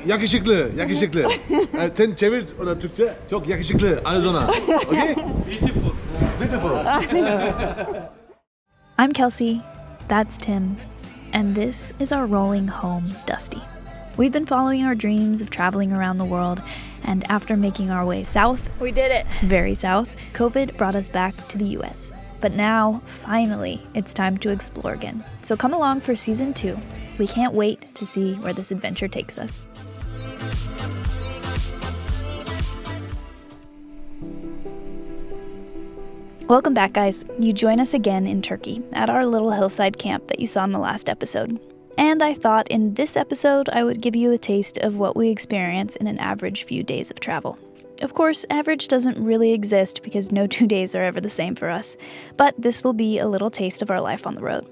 Yakışıklı, yakışıklı. Sen çevir ona Türkçe. Çok yakışıklı Arizona. Okay? Beautiful. Beautiful. I'm Kelsey, that's Tim, and this is our rolling home, Dusty. We've been following our dreams of traveling around the world, and after making our way south, we did it. Very south, COVID brought us back to the US. But now, finally, it's time to explore again. So come along for season 2. We can't wait to see where this adventure takes us. Welcome back, guys. You join us again in Turkey at our little hillside camp that you saw in the last episode. And I thought in this episode I would give you a taste of what we experience in an average few days of travel. Of course, average doesn't really exist because no 2 days are ever the same for us, but this will be a little taste of our life on the road.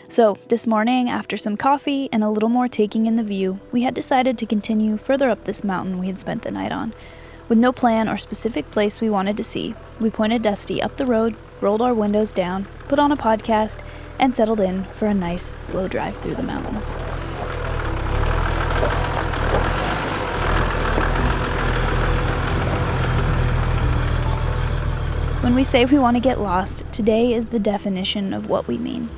So, this morning, after some coffee and a little more taking in the view, we had decided to continue further up this mountain we had spent the night on. With no plan or specific place we wanted to see, we pointed Dusty up the road, rolled our windows down, put on a podcast, and settled in for a nice, slow drive through the mountains. When we say we want to get lost, today is the definition of what we mean.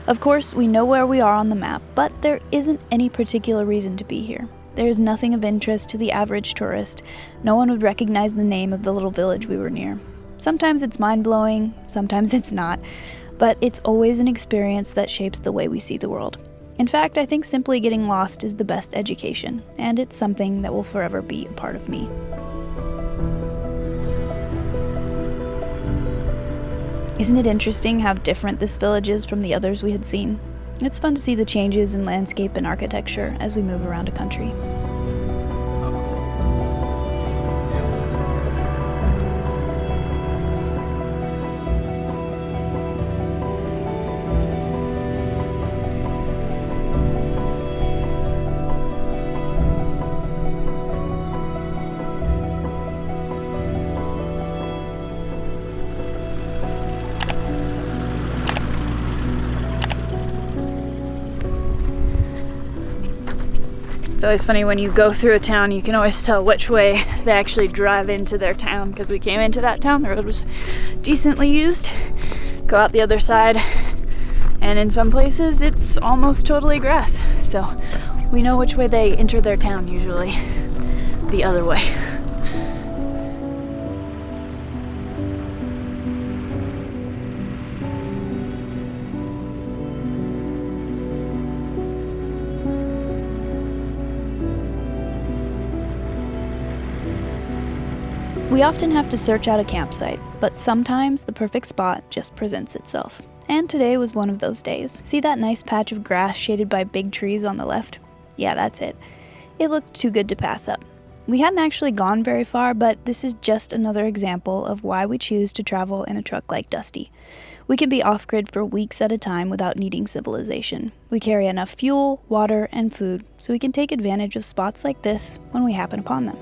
Of course, we know where we are on the map, but there isn't any particular reason to be here. There is nothing of interest to the average tourist. No one would recognize the name of the little village we were near. Sometimes it's mind-blowing, sometimes it's not, but it's always an experience that shapes the way we see the world. In fact, I think simply getting lost is the best education, and it's something that will forever be a part of me. Isn't it interesting how different this village is from the others we had seen? It's fun to see the changes in landscape and architecture as we move around a country. It's always funny when you go through a town, you can always tell which way they actually drive into their town, because we came into that town, the road was decently used. Go out the other side, and in some places it's almost totally grass. So we know which way they enter their town usually, the other way. We often have to search out a campsite, but sometimes the perfect spot just presents itself. And today was one of those days. See that nice patch of grass shaded by big trees on the left? Yeah, that's it. It looked too good to pass up. We hadn't actually gone very far, but this is just another example of why we choose to travel in a truck like Dusty. We can be off-grid for weeks at a time without needing civilization. We carry enough fuel, water, and food, so we can take advantage of spots like this when we happen upon them.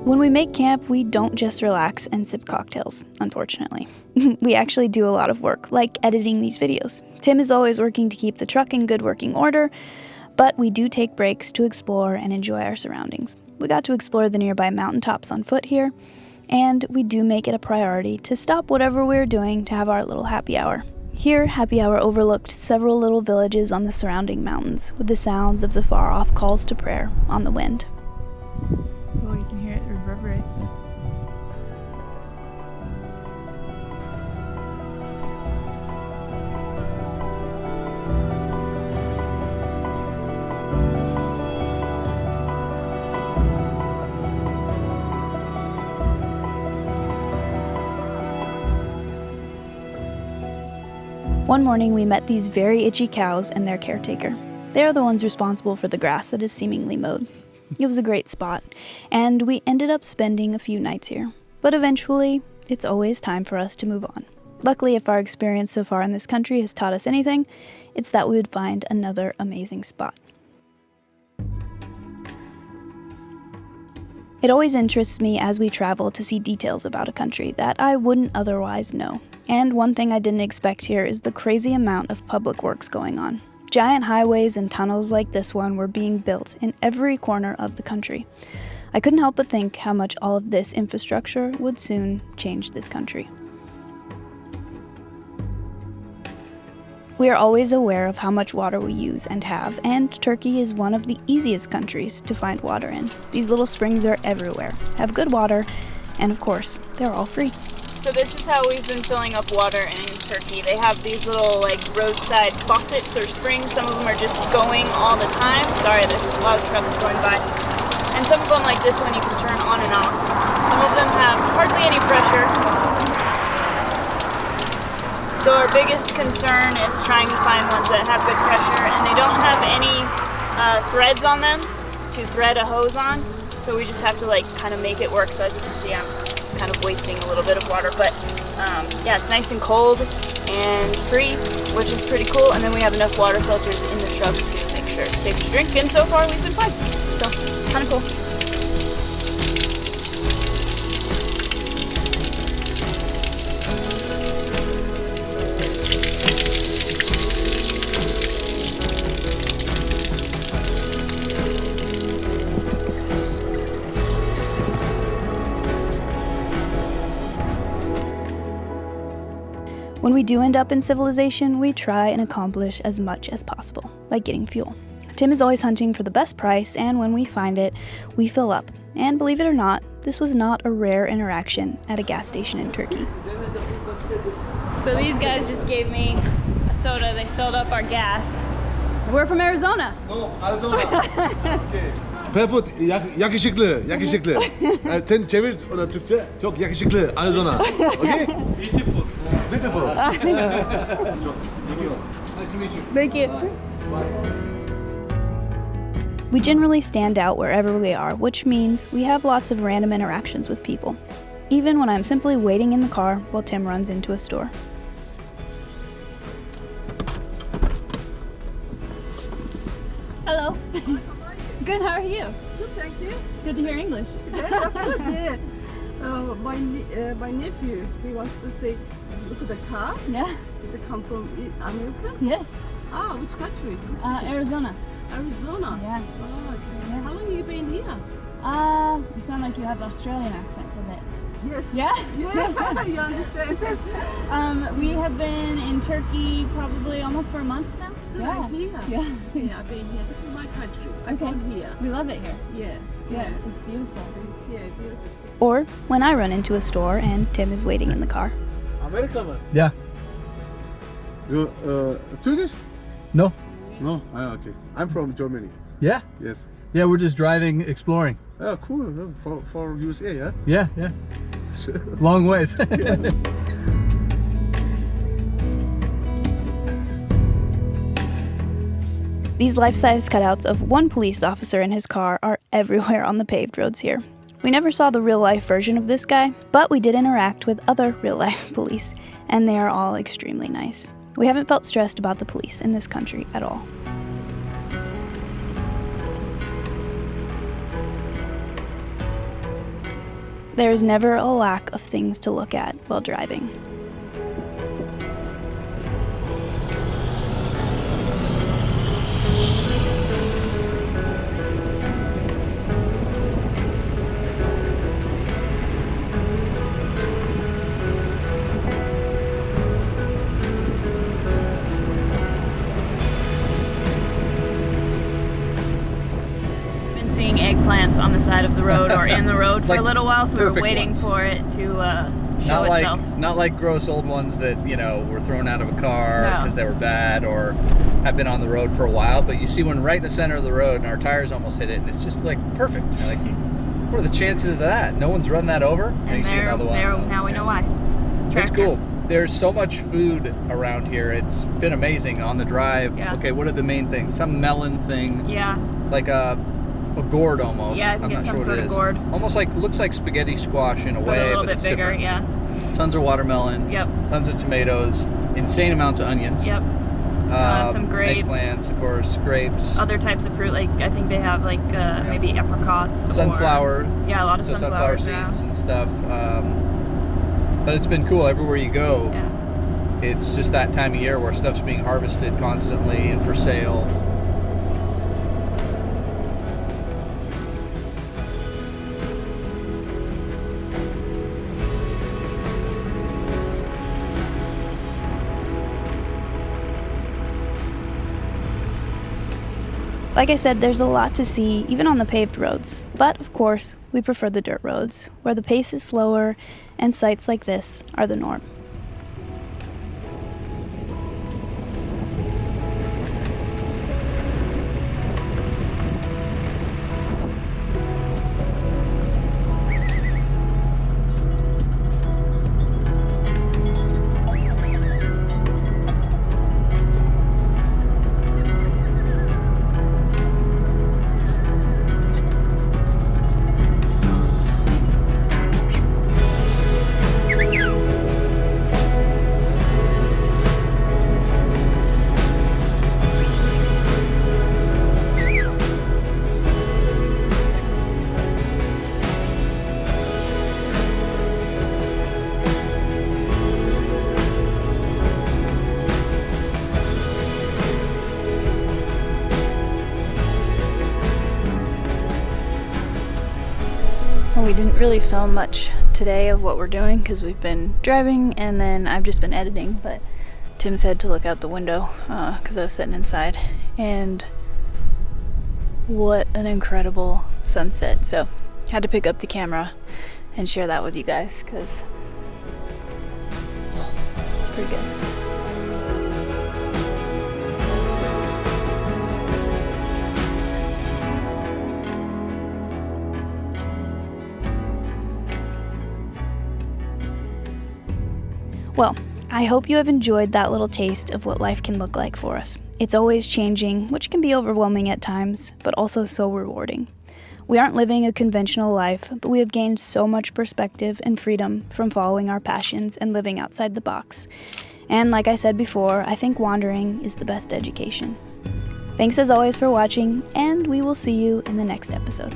When we make camp, we don't just relax and sip cocktails, unfortunately. We actually do a lot of work, like editing these videos. Tim is always working to keep the truck in good working order, but we do take breaks to explore and enjoy our surroundings. We got to explore the nearby mountaintops on foot here, and we do make it a priority to stop whatever we're doing to have our little happy hour. Here, happy hour overlooked several little villages on the surrounding mountains, with the sounds of the far-off calls to prayer on the wind. Oh, you can hear it reverberate. One morning we met these very itchy cows and their caretaker. They are the ones responsible for the grass that is seemingly mowed. It was a great spot, and we ended up spending a few nights here. But eventually, it's always time for us to move on. Luckily, if our experience so far in this country has taught us anything, it's that we would find another amazing spot. It always interests me as we travel to see details about a country that I wouldn't otherwise know. And one thing I didn't expect here is the crazy amount of public works going on. Giant highways and tunnels like this one were being built in every corner of the country. I couldn't help but think how much all of this infrastructure would soon change this country. We are always aware of how much water we use and have, and Turkey is one of the easiest countries to find water in. These little springs are everywhere, have good water, and of course, they're all free. So this is how we've been filling up water in Turkey. They have these little roadside faucets or springs. Some of them are just going all the time. Sorry, there's a lot of trucks going by. And some of them like this one you can turn on and off. Some of them have hardly any pressure. So our biggest concern is trying to find ones that have good pressure, and they don't have any threads on them to thread a hose on, so we just have to kind of make it work. So as you can see, I'm kind of wasting a little bit of water, but yeah, it's nice and cold and free, which is pretty cool. And then we have enough water filters in the truck to make sure it's safe to drink, and so far we've been fine, so kind of cool. When we do end up in civilization, we try and accomplish as much as possible, like getting fuel. Tim is always hunting for the best price, and when we find it, we fill up. And believe it or not, this was not a rare interaction at a gas station in Turkey. So these guys just gave me a soda. They filled up our gas. We're from Arizona. No, Arizona. Okay. Perfect, yakışıklı. Sen çevir ona Türkçe. Çok yakışıklı, Arizona. Okay? Beautiful. Beautiful. Thank you. We generally stand out wherever we are, which means we have lots of random interactions with people. Even when I'm simply waiting in the car while Tim runs into a store. Hello. Good, how are you? Good, thank you. It's good to hear English. Yeah, that's good. Yeah. My nephew, he wants to say, look at the car. Yeah. Does it come from America? Yes. Ah, which country? Which city? Arizona. Arizona. Yeah. Oh, okay. Yeah. How long have you been here? You sound like you have an Australian accent a bit. Yes. Yeah? Yeah, you understand. We have been in Turkey probably almost for a month now. Good idea. Yeah. Yeah, I've been here. This is my country. I'm Okay. born here. We love it here. Yeah. Yeah, it's beautiful. It's, yeah, beautiful. Or when I run into a store and Tim is waiting in the car. Amerika mı? Yeah. You Turkish? No. No. Ah, okay. I'm from Germany. Yeah. Yes. Yeah, we're just driving, exploring. Oh, cool. For USA, yeah? Yeah, yeah. Long ways. These life-size cutouts of one police officer and his car are everywhere on the paved roads here. We never saw the real-life version of this guy, but we did interact with other real-life police, and they are all extremely nice. We haven't felt stressed about the police in this country at all. There is never a lack of things to look at while driving. Seeing eggplants on the side of the road or in the road for Like a little while, so we were perfect waiting ones. for it to show not itself. not like gross old ones that were thrown out of a car No. because they were bad or have been on the road for a while. But you see one right in the center of the road, and our tires almost hit it, and it's just like perfect. Like, what are the chances of that? No one's run that over. And you see another one. now we know why. It's Tractor. cool. There's so much food around here. It's been amazing on the drive. Yeah. Okay, what are the main things? Some melon thing, Yeah, like a gourd almost. Yeah, I think I'm it's not some sure what sort it of is. gourd. Almost looks like spaghetti squash in a but way, a little but bit it's bigger. different. Yeah, Tons of watermelon. Yep. Tons of tomatoes. Insane amounts of onions. Yep. Some grapes. Eggplants, of course. Grapes. Other types of fruit, like I think they have like maybe apricots. Sunflower. Yeah, a lot of sunflower seeds and stuff. But it's been cool everywhere you go. Yeah. It's just that time of year where stuff's being harvested constantly and for sale. Like I said, there's a lot to see, even on the paved roads. But, of course, we prefer the dirt roads, where the pace is slower and sights like this are the norm. Well, we didn't really film much today of what we're doing because we've been driving and then I've just been editing, but Tim said to look out the window because I was sitting inside, and what an incredible sunset. So had to pick up the camera and share that with you guys because it's pretty good. Well, I hope you have enjoyed that little taste of what life can look like for us. It's always changing, which can be overwhelming at times, but also so rewarding. We aren't living a conventional life, but we have gained so much perspective and freedom from following our passions and living outside the box. And like I said before, I think wandering is the best education. Thanks as always for watching, and we will see you in the next episode.